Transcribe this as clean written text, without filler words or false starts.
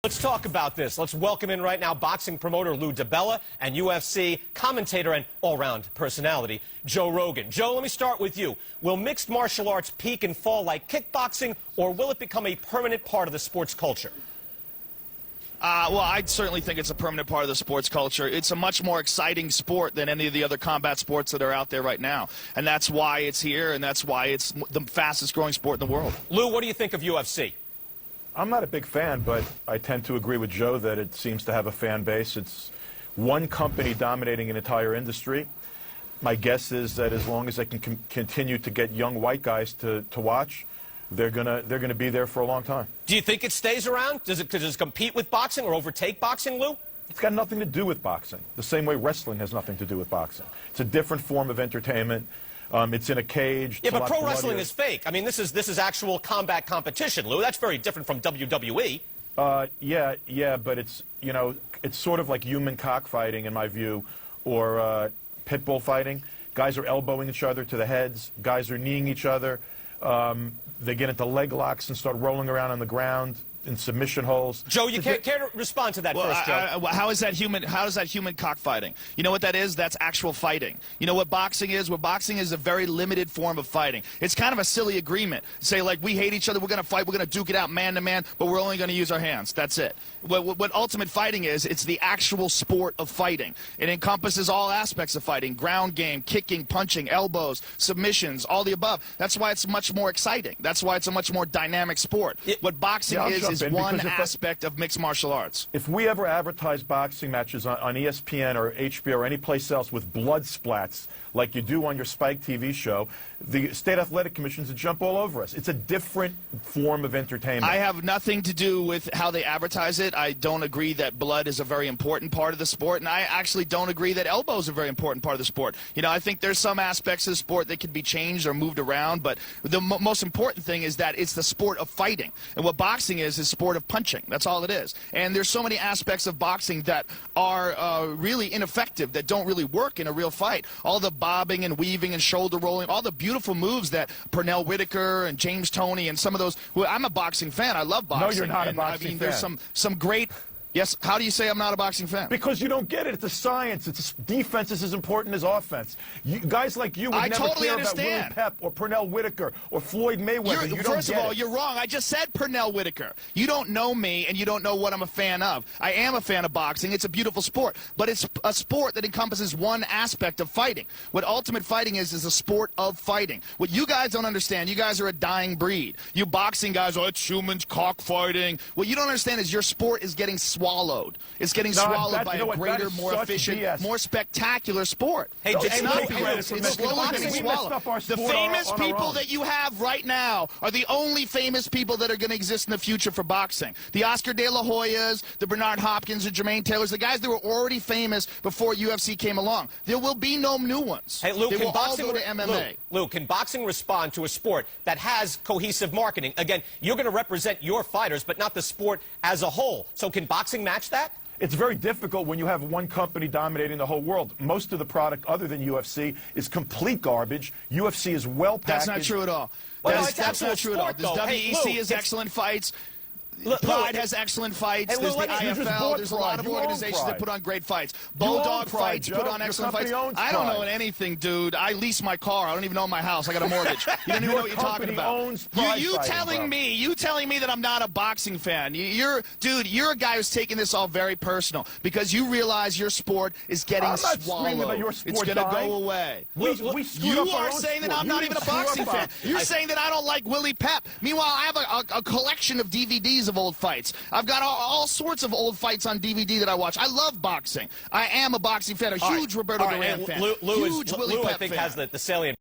Let's talk about this. Let's welcome in right now boxing promoter Lou DiBella and UFC commentator and all-round personality Joe Rogan. Joe, let me start with you. Will mixed martial arts peak and fall like kickboxing, or will it become a permanent part of the sports culture? Well, I certainly think it's a permanent part of the sports culture. It's a much more exciting sport than any of the other combat sports that are out there right now. And that's why it's here, and that's why it's the fastest growing sport in the world. Lou, what do you think of UFC? I'm not a big fan, but I tend to agree with Joe that it seems to have a fan base. It's one company dominating an entire industry. My guess is that as long as they can continue to get young white guys to watch, they're gonna be there for a long time. Do you think it stays around? Does it compete with boxing or overtake boxing, Lou? It's got nothing to do with boxing, the same way wrestling has nothing to do with boxing. It's a different form of entertainment. It's in a cage. Yeah, but pro wrestling is fake. I mean, this is actual combat competition, Lou. That's very different from WWE. Yeah, but it's sort of like human cockfighting in my view, or pit bull fighting. Guys are elbowing each other to the heads. Guys are kneeing each other. They get into leg locks and start rolling around on the ground in submission holes. Joe, you can't respond to that first, Joe. How is that human cockfighting? You know what that is? That's actual fighting. You know what boxing is? Well, boxing is a very limited form of fighting. It's kind of a silly agreement. Say, like, we hate each other, we're going to fight, we're going to duke it out man to man, but we're only going to use our hands. That's it. What ultimate fighting is, it's the actual sport of fighting. It encompasses all aspects of fighting: ground game, kicking, punching, elbows, submissions, all the above. That's why it's much more exciting. That's why it's a much more dynamic sport. What boxing is one aspect of mixed martial arts. If we ever advertise boxing matches on ESPN or HBO or any place else with blood splats like you do on your Spike TV show, the State Athletic Commissions would jump all over us. It's a different form of entertainment. I have nothing to do with how they advertise it. I don't agree that blood is a very important part of the sport, and I actually don't agree that elbows are a very important part of the sport. You know, I think there's some aspects of the sport that can be changed or moved around, but the most important thing is that it's the sport of fighting. And what boxing is sport of punching. That's all it is. And there's so many aspects of boxing that are really ineffective, that don't really work in a real fight. All the bobbing and weaving and shoulder rolling, all the beautiful moves that Pernell Whitaker and James Toney and some of those. Well, I'm a boxing fan. I love boxing. No, you're not a boxing fan. There's some great. Yes, how do you say I'm not a boxing fan? Because you don't get it. It's a science. Defense is as important as offense. Guys like you would never care about Willie Pep or Pernell Whitaker or Floyd Mayweather. First of all, you're wrong. I just said Pernell Whitaker. You don't know me, and you don't know what I'm a fan of. I am a fan of boxing. It's a beautiful sport, but it's a sport that encompasses one aspect of fighting. What ultimate fighting is a sport of fighting. What you guys don't understand, you guys are a dying breed. You boxing guys, oh, it's humans cockfighting. What you don't understand is your sport is getting swallowed. It's getting swallowed by a greater, more efficient, more spectacular sport. Hey, it's not it's slowly getting swallowed. The famous people that you have right now are the only famous people that are going to exist in the future for boxing. The Oscar De La Hoyas, the Bernard Hopkins, the Jermaine Taylors, the guys that were already famous before UFC came along. There will be no new ones. Hey, Lou, they will all go to MMA. Lou, can boxing respond to a sport that has cohesive marketing? Again, you're going to represent your fighters, but not the sport as a whole. So can boxing match that? It's very difficult when you have one company dominating the whole world. Most of the product, other than UFC, is complete garbage. UFC is well packaged. That's not true at all. Well, that's not true at all. WEC has excellent fights. Pride has excellent fights. There's the IFL. There's a lot of organizations that put on great fights. Bulldog Fights put on excellent fights. I don't know anything, dude. I lease my car. I don't even own my house. I got a mortgage. You don't even know what you're talking about. You telling me that I'm not a boxing fan. Dude, you're a guy who's taking this all very personal because you realize your sport is getting swallowed. About your sport it's going to go away. You are saying that I'm not even a boxing fan. You're saying that I don't like Willie Pep. Meanwhile, I have a collection of DVDs of old fights. I've got all sorts of old fights on DVD that I watch. I love boxing. I am a boxing fan, a huge Roberto Duran fan. Lou, I think, has the salient